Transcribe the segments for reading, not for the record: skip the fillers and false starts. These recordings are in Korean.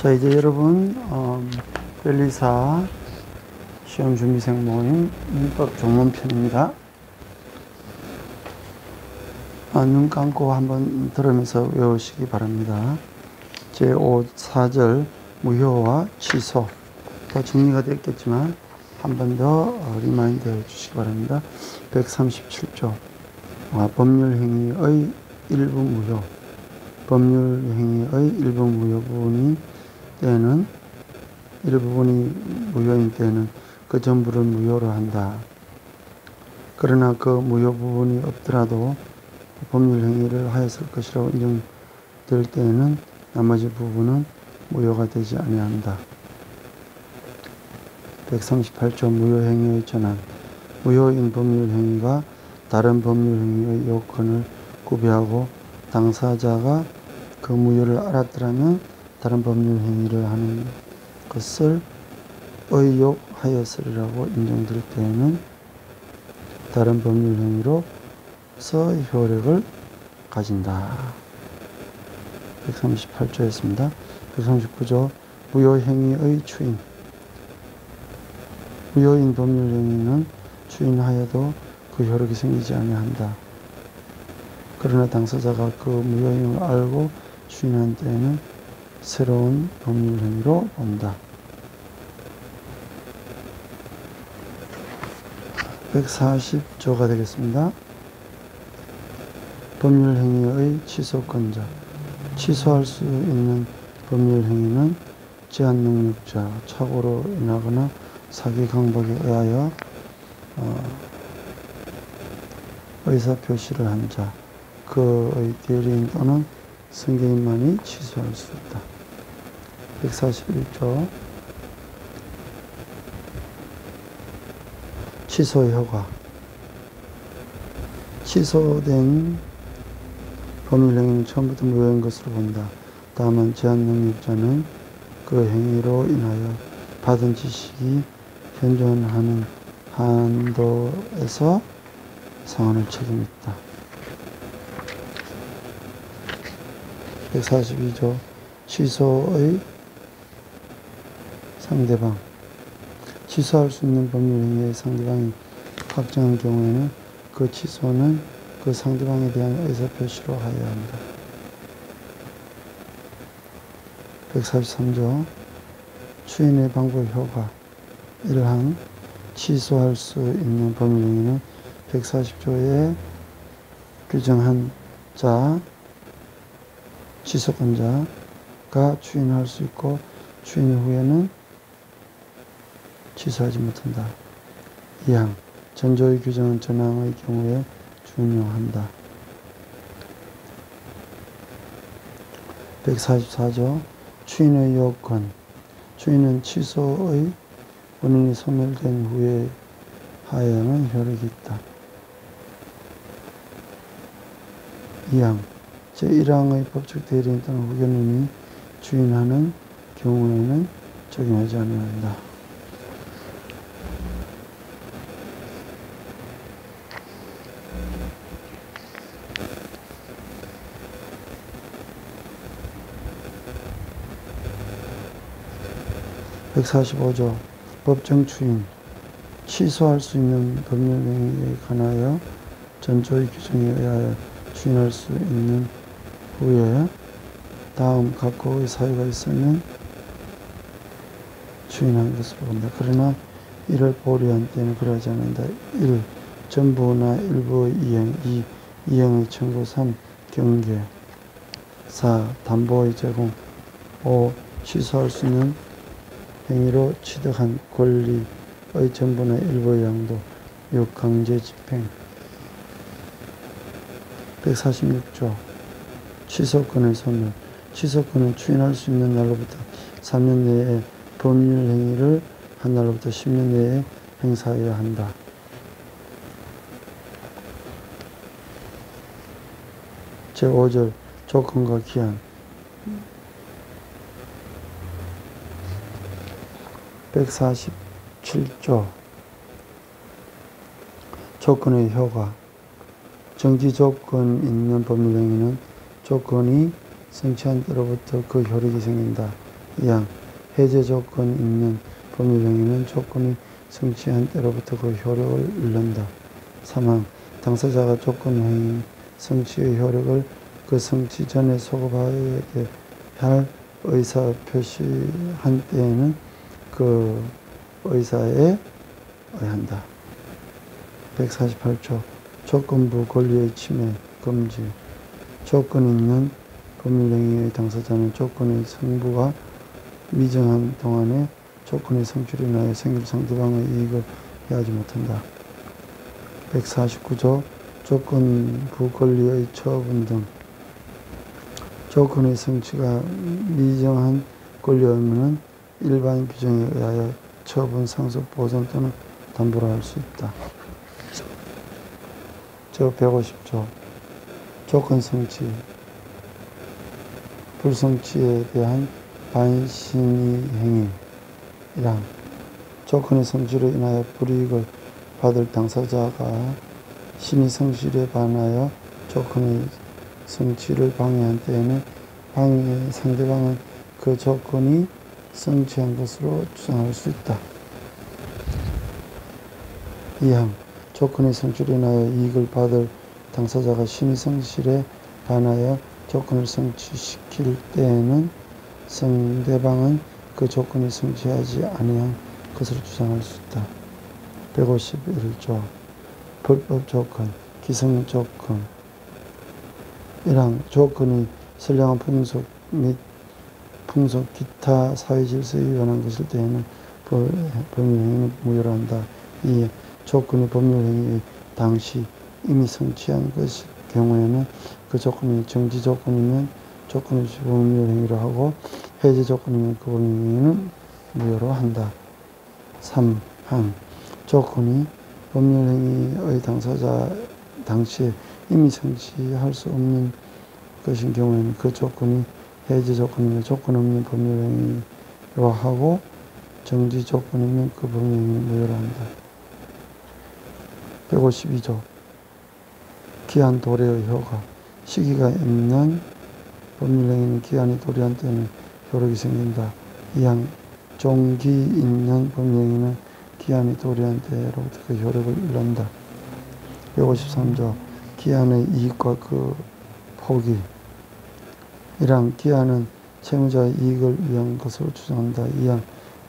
자, 이제 여러분 변리사 시험준비생 모임 민법 종문편입니다. 눈 감고 한번 들으면서 외우시기 바랍니다. 제4절 무효와 취소, 더 정리가 됐겠지만 한 번 더 리마인드 해주시기 바랍니다. 137조 법률행위의 일부 무효, 법률행위의 일부 무효 부분이 때는 일부분이 무효인 때는 그 전부를 무효로 한다. 그러나 그 무효 부분이 없더라도 법률행위를 하였을 것이라고 인정될 때에는 나머지 부분은 무효가 되지 아니한다. 138조 무효행위의 전환, 무효인 법률행위가 다른 법률행위의 요건을 구비하고 당사자가 그 무효를 알았더라면 다른 법률행위를 하는 것을 의욕하였으리라고 인정될 때에는 다른 법률행위로서 효력을 가진다. 138조였습니다. 139조 무효행위의 추인, 무효인 법률행위는 추인하여도 그 효력이 생기지 아니한다. 그러나 당사자가 그 무효임을 알고 추인한 때에는 새로운 법률행위로 본다. 140조가 되겠습니다. 법률행위의 취소권자, 취소할 수 있는 법률행위는 제한능력자, 착오로 인하거나 사기 강박에 의하여 의사표시를 한 자, 그의 대리인 또는 승계인만이 취소할 수 있다. 141조 취소의 효과, 취소된 법률행위는 처음부터 무효인 것으로 본다. 다만 제한능력자는 그 행위로 인하여 받은 지식이 현존하는 한도에서 상환할 책임이 있다. 142조 취소의 상대방, 취소할 수 있는 법률행위의 상대방이 확정한 경우에는 그 취소는 그 상대방에 대한 의사표시로 하여야 한다. 143조 추인의 방법 효과 1항 취소할 수 있는 법률행위는 140조에 규정한 자, 취소권자가 추인할 수 있고 추인 후에는 취소하지 못한다. 2항 전조의 규정은 전항의 경우에 준용한다. 144조 추인의 요건, 추인은 취소의 원인이 소멸된 후에 하여야만 효력이 있다. 2항 제1항의 법적 대리인 또는 후견인이 추인하는 경우에는 적용하지 아니한다. (145조) 법정 추인, 취소할 수 있는 법률행위에 관하여 전조의 규정에 의하여 추인할 수 있는 후에 다음 각고의 사유가 있으면 추인한 것으로 본다. 그러나 이를 보류한 때는 그러하지 않는다. 1. 전부나 일부의 이행, 2. 이행의 청구, 3. 경계, 4. 담보의 제공, 5. 취소할 수 있는 행위로 취득한 권리의 전부나 일부의 양도, 6. 강제 집행. 146조 취소권의 소멸, 취소권은 추인할 수 있는 날로부터 3년 내에 법률행위를 한 날로부터 10년 내에 행사해야 한다. 제5절 조건과 기한, 147조 조건의 효과, 정지 조건 있는 법률행위는 조건이 성취한 때로부터 그 효력이 생긴다. 2항 해제 조건 있는 법률행위는 조건이 성취한 때로부터 그 효력을 잃는다. 3항 당사자가 조건행위 성취의 효력을 그 성취 전에 소급하게 할 의사 표시한 때에는 그 의사에 의한다. 148조 조건부 권리의 침해 금지 조건 있는 법률행위의 당사자는 조건의 성부가 미정한 동안에 조건의 성취로 인하여 생길 상대방의 이익을 해하지 못한다. 149조 조건부 권리의 처분 등 조건의 성취가 미정한 권리 의무는 일반 규정에 의하여 처분, 상속, 보전 또는 담보로 할 수 있다. 150조 조건 성취 불성취에 대한 반신의 행위 1항 조건의 성취로 인하여 불이익을 받을 당사자가 신의 성실에 반하여 조건의 성취를 방해한 때에는 방해 상대방은 그 조건이 성취한 것으로 주장할 수 있다. 2항 조건의 성취로 인하여 이익을 받을 당사자가 신의 성실에 반하여 조건을 성취시킬 때에는 상대방은 그 조건이 성취하지 아니한 것으로 주장할 수 있다. 151조 불법 조건, 기성 조건 1항 조건이 선량한 풍속 및 풍속 기타 사회질서에 위반한 것일 때에는 법률행위는 무효로 한다. 2. 조건이 법률행위의 당시 이미 성취한 것일 경우에는 그 조건이 정지 조건이면 조건을 법률행위로 하고 해제 조건이면 그 법률행위는 무효로 한다. 3항 조건이 법률행위의 당사자 당시에 이미 성취할 수 없는 것인 경우에는 그 조건이 해제 조건이면 조건 없는 법률행위로 하고 정지 조건이면 그 법률행위는 무효로 한다. 152조 기한 도래의 효과 시기가 있는 법률행위는 기한이 도래한 때는 효력이 생긴다. 2항 종기 있는 법률행위는 기한이 도래한 때로부터 그 효력을 잃는다. 153조 기한의 이익과 그 포기 1항 기한은 채무자의 이익을 위한 것으로 주장한다. 2항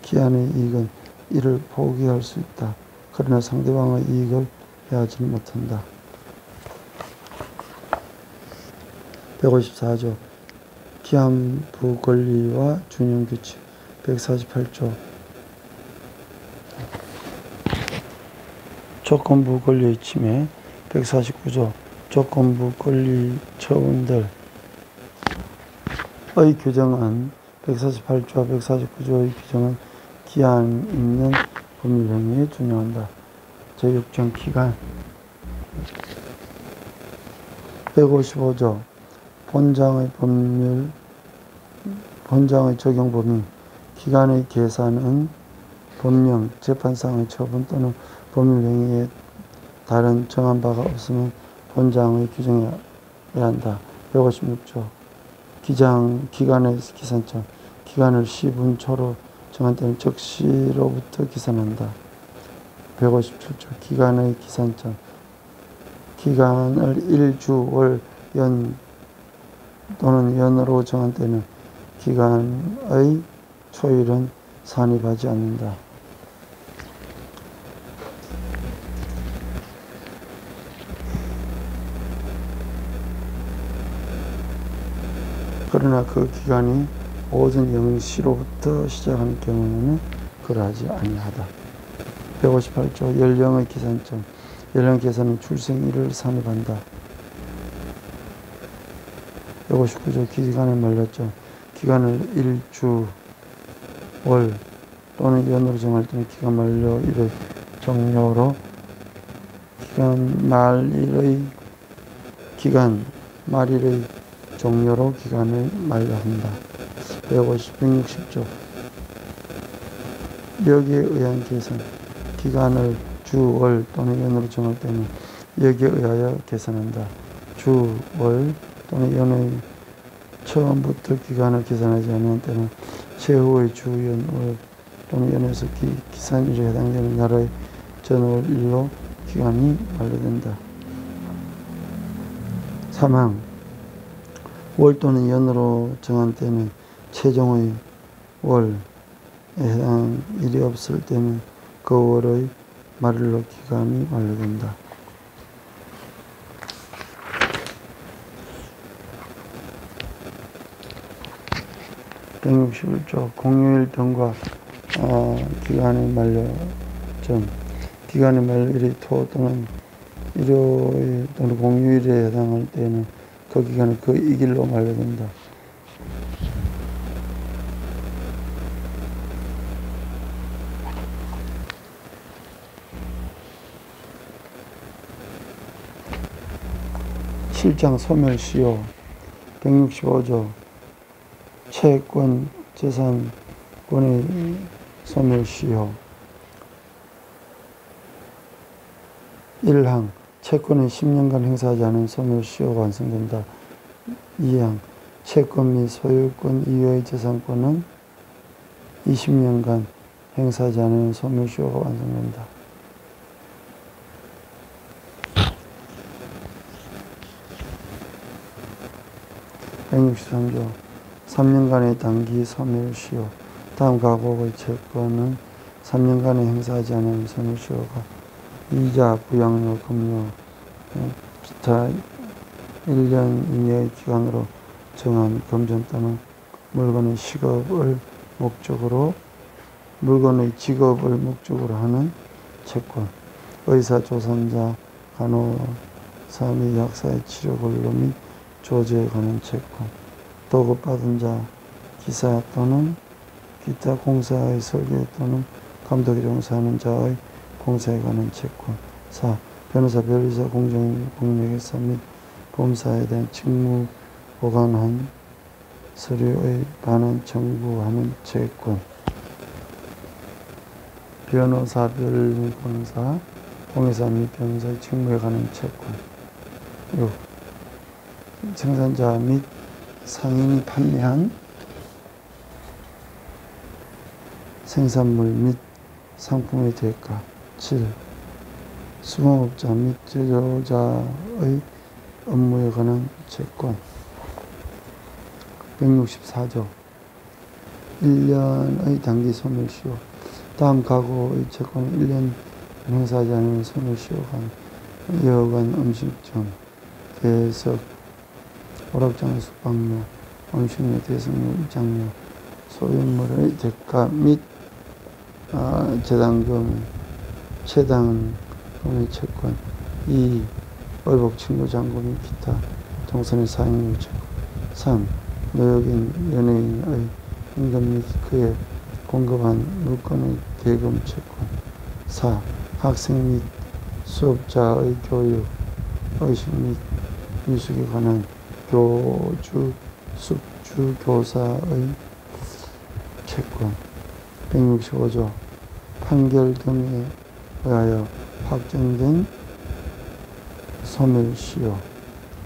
기한의 이익은 이를 포기할 수 있다. 그러나 상대방의 이익을 해하지는 못한다. 154조 기한부 권리와 준용규칙 148조 조건부 권리의 침해 149조 조건부 권리 처분들의 규정은 148조와 149조의 규정은 기한 있는 법률행위에 준용한다. 제6종 기간 155조 본장의 적용 범위 기간의 계산은 법령, 재판상의 처분 또는 법률행위에 다른 정한 바가 없으면 본장의 규정에 의한다. 156조 기간의 기산점 기간을 시분초로 정한 때는 적시로부터 기산한다. 157조 기간의 기산점 기간을 일주, 월, 연 또는 연으로 정한 때는 기간의 초일은 산입하지 않는다. 그러나 그 기간이 오전 0시로부터 시작하는 경우에는 그러하지 아니하다. 158조 연령의 기산점 연령 계산은 출생일을 산입한다. 159조 기간의 만료점 기간을 일주, 월 또는 연으로 정할 때는 기간 만료일의 종료로 기간 말일의 종료로 기간을 만료한다. 160조 여기에 의한 계산 기간을 주, 월 또는 연으로 정할 때는 여기에 의하여 계산한다. 주, 월 또는 연의 처음부터 기간을 계산하지 않는 때는 제후의 주, 연월 또는 연에서 기산일에 해당되는 나라의 전월 일로 기간이 만료된다. 사망. 월 또는 연으로 정한 때는 최종의 월에 해당 일이 없을 때는 그 월의 말일로 기간이 만료된다. 161조 공휴일 등과 기간의 만료점. 기간의 만료일이 토 또는 일요일 또는 공휴일에 해당할 때는 그 기간은 그 이 길로 만료된다. 실장 소멸시효 165조 채권 재산권의 소멸시효 1항 채권은 10년간 행사하지 않은 소멸시효가 완성된다. 2항 채권 및 소유권 이외의 재산권은 20년간 행사하지 않은 소멸시효가 완성된다. 163조 3년간의 단기 소멸시효. 다음 각옥의 채권은 3년간에 행사하지 않은 소멸시효가 이자, 부양료, 금료, 기타 1년 이내의 기간으로 정한 금전 또는 물건의 직업을 목적으로 하는 채권. 의사, 조산자, 간호사 및 약사의 치료 권료 및 조제에 관한 채권. 도급받은 자, 기사 또는 기타 공사의 설계 또는 감독에 종사하는 자의 공사에 관한 채권. 4. 변호사, 변리사, 공정공력회사 및 보험사에 대한 직무 보관한 서류의 반환 청구하는 채권. 변호사, 변리공사, 공회사 및 변호사의 직무에 관한 채권. 6. 생산자 및 상인이 판매한 생산물 및 상품의 대가. 7. 수공업자 및 제조자의 업무에 관한 채권. 164조 1년의 단기 소멸시효. 다음 가구의 채권은 1년 행사하지 않은 소멸시효가 여관, 음식점, 대석, 오락장, 숙박료, 음식료, 대석료, 입장료, 소유물의 대가 및 채당금의 채권. 2. 월복, 친구, 장구 및 기타 동선의 사용료 채권. 3. 노역인, 연예인의 임금 및 그에 공급한 물건의 대금 채권. 4. 학생 및 수업자의 교육, 의식 및 미숙에 관한 교주, 숙주, 교사의 채권. 165조 판결 등에 의하여 확정된 소멸시효.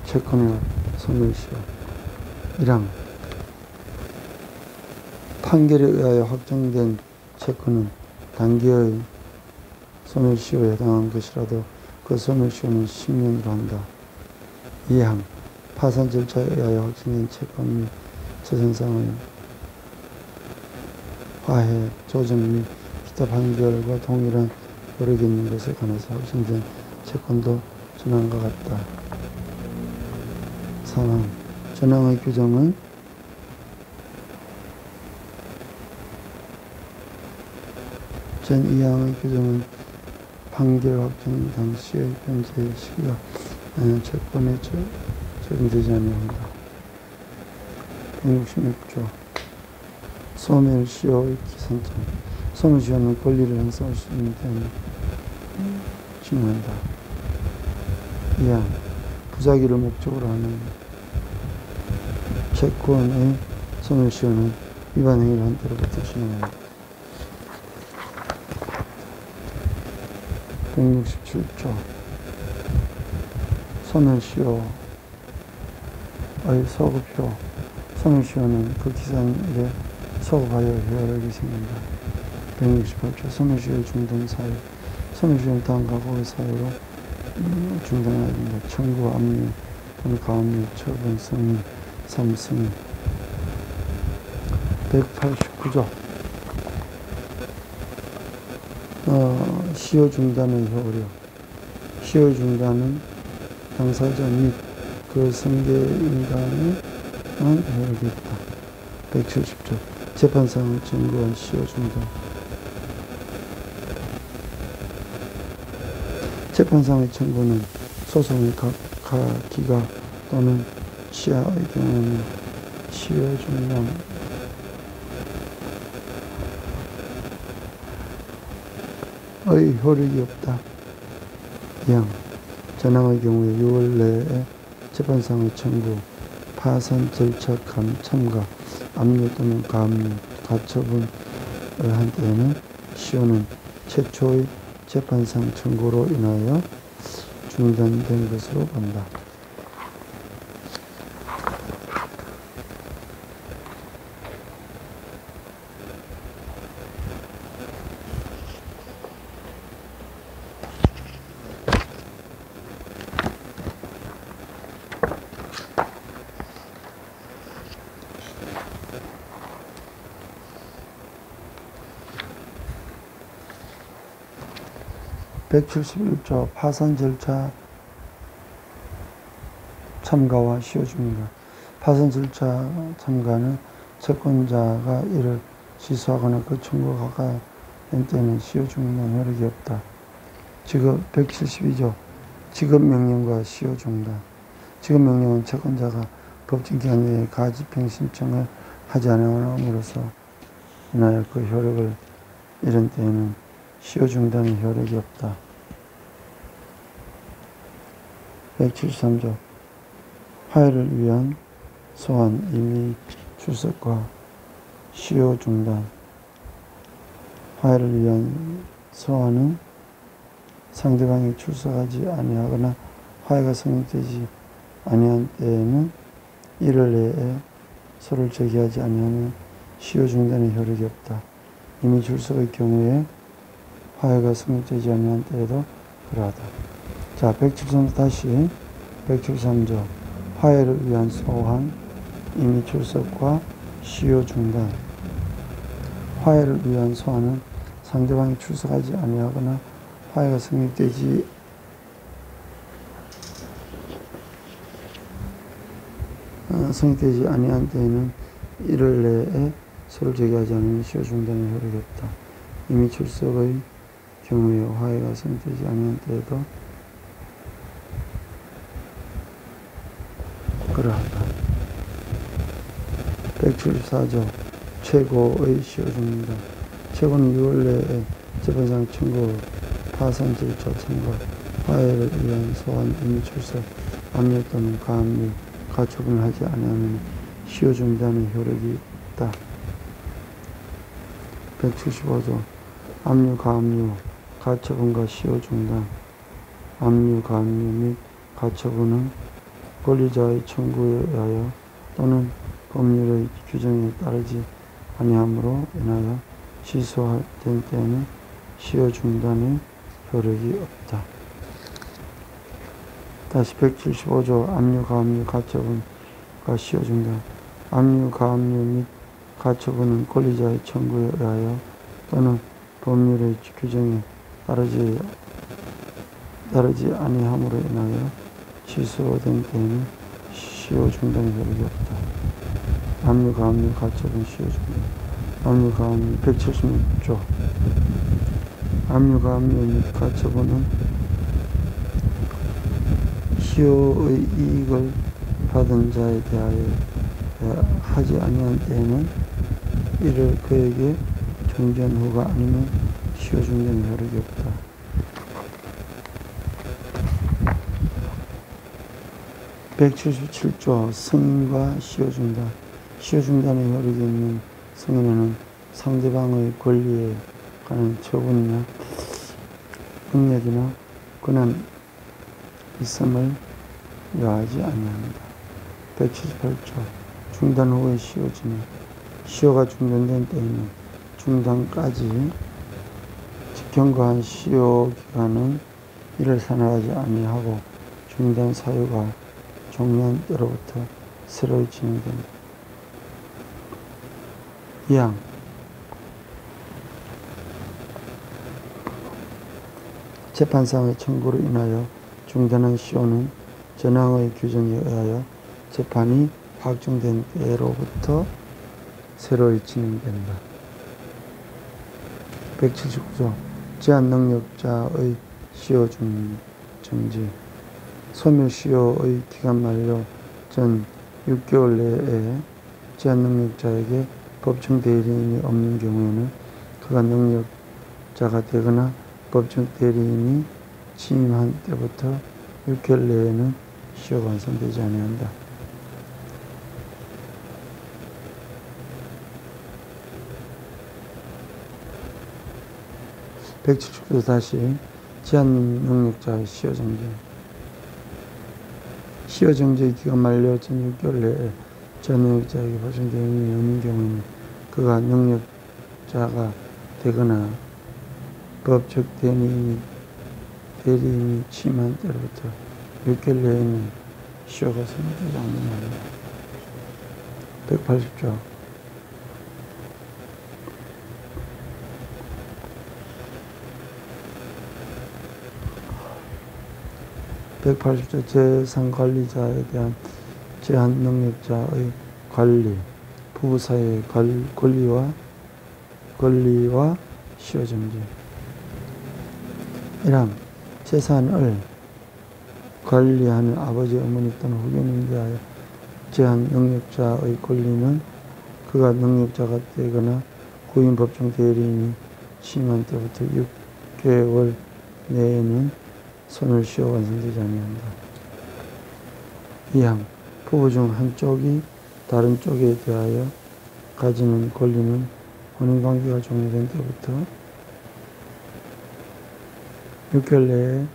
채권의 소멸시효. 1항 판결에 의하여 확정된 채권은 단기의 소멸시효에 해당한 것이라도 그 소멸시효는 10년으로 한다. 2항 파산 절차에 의하여 확정된 채권 및 재산상의 화해, 조정 및 기타 판결과 동일한 효력이 있는 것에 관해서 확정된 채권도 전항과 같다. 3항 전항의 규정은 전 2항의 규정은 판결 확정 당시의 변제 시기가 채권에 적용되지 아니한다. 166조 소멸시효의 기산점. 소멸시효는 권리를 행사할 수 있는 데는 진행한다. 2항 부작위를 목적으로 하는 채권의 소멸시효는 위반 행위를 한 때로부터 진행한다. 167조 소멸시효의 소급효. 소멸시효는 그 기산일에 소급하여 효력이 생긴다. 168조 선우시의 중단 사유. 선우시의 다음과 고의 사유로 중단해야 된다. 청구, 압류, 또는 가압류, 처분, 승인, 삼승인. 189조 시효 중단의 효력. 시효 중단은 당사자 및 그 승계인간의 효력이 있다. 170조 재판상을 청구한 시효 중단. 재판상의 청구는 소송의 각 기각 또는 시야의 경우에는 시효 중단의 효력이 없다. 양 전항의 경우에 6월 내에 재판상의 청구, 파산 절차 참가, 압류 또는 가압류, 가처분을 한 때에는 시효는 최초의 재판상 청구로 인하여 중단된 것으로 본다. (171조) 파산 절차 참가와 시효 중단. 파산 절차 참가는 채권자가 이를 취소하거나 그 청구가 가된 때는 시효 중단 효력이 없다. 172조 지급명령과 시효 중단. 지급명령은 채권자가 법정기한 내에 가집행 신청을 하지 않음으로써 인하여 그 효력을 잃은 때에는 시효 중단의 효력이 없다. 173조 화해를 위한 소환, 임의 출석과 시효 중단. 화해를 위한 소환은 상대방이 출석하지 아니하거나 화해가 성립되지 아니한 때에는 1월 내에 소를 제기하지 아니하면 시효 중단의 효력이 없다. 임의 출석의 경우에 화해가 성립되지 아니한 때에도 그러하다. 자, 173조 다시 173조 화해를 위한 소환, 임의 출석과 시효 중단. 화해를 위한 소환은 상대방이 출석하지 아니하거나 화해가 성립되지 아니한 때에는 1월 내에 소를 제기하지 않으면 시효 중단의 효력이 없다. 임의 출석의 경우에 화해가 성립되지 아니한 때에도 그러하다. 174조 최고의 시효 중단. 최고는 6월 내에 재판상 청구, 파산 절차 참가, 화해를 위한 소환, 임의 출석, 압류 또는 가압류, 가처분을 하지 아니하면 시효 중단의 효력이 있다. 175조 압류, 가압류, 가처분과 시효 중단. 압류, 가압류 및 가처분은 권리자의 청구에 의하여 또는 법률의 규정에 따르지 아니함으로 인하여 취소된 때에는 시효 중단의 효력이 없다. 다시 175조 압류, 가압류, 가처분과 시효 중단. 압류, 가압류 및 가처분은 권리자의 청구에 의하여 또는 법률의 규정에 따르지 아니함으로 인하여 취소된 때에는 시효 중단의 효력이 없다. 압류, 가압류, 가처분, 시효 중단. 압류, 가압류 176조 압류, 가압류 및 가처분은 시효의 이익을 받은 자에 대하여 하지 아니한 때에는 이를 그에게 정지한 후가 아니면 시효 중단의 효력이 없다. 177조 승인과 시효 중단. 시효 중단의 효력이 있는 승인에는 상대방의 권리에 관한 처분이나 능력이나 권한 있음을 요하지 아니합니다. 178조 중단 후의 시효 진행. 시효가 중단된 때에는 중단까지 경과한 시효 기간은 이를 산하하지 아니하고 중단 사유가 종료한 때로부터 새로이 진행된다. 2항 재판상의 청구로 인하여 중단한 시효는 전항의 규정에 의하여 재판이 확정된 때로부터 새로이 진행된다. 179조 제한능력자의 시효 정지 소멸시효의 기간 만료 전 6개월 내에 제한능력자에게 법정 대리인이 없는 경우에는 그가 능력자가 되거나 법정 대리인이 취임한 때부터 6개월 내에는 시효가 완성되지 아니한다. (179조) 다시 제한능력자의 시효정지 시효정지의 기간 만료 전 6개월 내에 제한능력자에게 법정 대리인이 없는 경우에는 그가 능력자가 되거나 법적 대리인이 취임한 때로부터 6개월 내에는 시효가 성립되지 않는다. 180조 재산관리자에 대한 제한능력자의 관리, 부부 사이의 권리와 시효정지 1항 재산을 관리하는 아버지, 어머니 또는 후견인에 대하여 제한능력자의 권리는 그가 능력자가 되거나 구인 법정 대리인이 취임한 때부터 6개월 내에는 소멸시효가 완성되지 아니한다. 2항 부부 중 한쪽이 다른 쪽에 대하여 가지는 권리는 혼인관계가 종료된 때부터 6개월 내에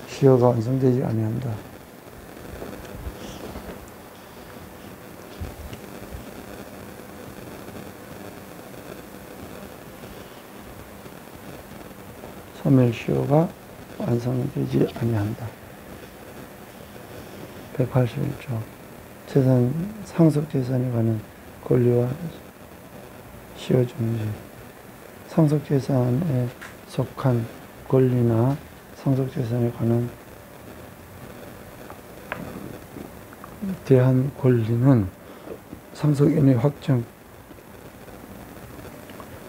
시효가 완성되지 아니한다. 소멸시효가 완성되지 아니한다. 181조 상속재산에 관한 권리와 시효정지 상속재산에 속한 권리나 상속재산에 관한 대한 권리는 상속인의 확정,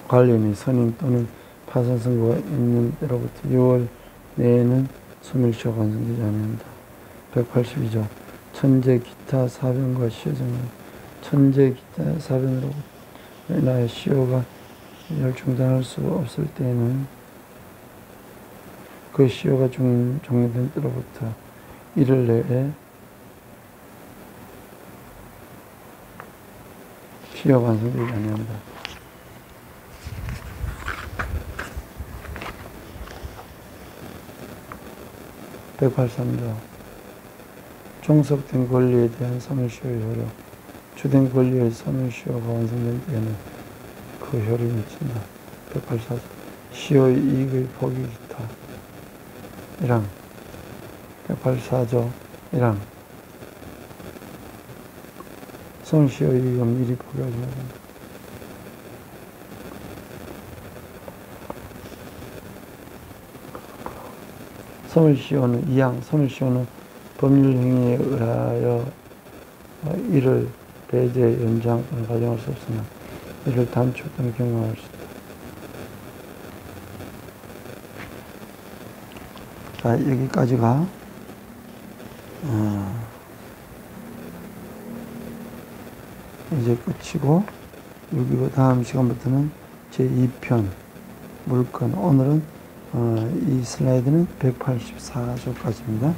관리인의 선임 또는 파산 선고가 있는 때로부터 6월 내에는 소멸시효가 완성되지 않는다. 182조 천재 기타 사변과 시효정지 천재 기타 사변으로 인하여 시효가 중단할 수 없을 때에는 그 시효가 종료된 때로부터 1일 내에 시효가 완성되지 아니한다. 183조 종속된 권리에 대한 소멸시효의 효력 주된 권리의 소멸시효가 완성된 때에는 그 효력이 미친다. 184조 시효의 이익의 포기 기타 1항 184조 1항 소멸시효의 이익은 미리 포기하지 말아야 소멸시효는 2항 소멸시효는 법률 행위에 의하여 이를 배제, 연장 또는 가정할 수 없으나 이를 단축 또는 경감할 수 있다. 자, 여기까지가 이제 끝이고 여기 다음 시간부터는 제2편 물건 오늘은 이 슬라이드는 184조까지입니다.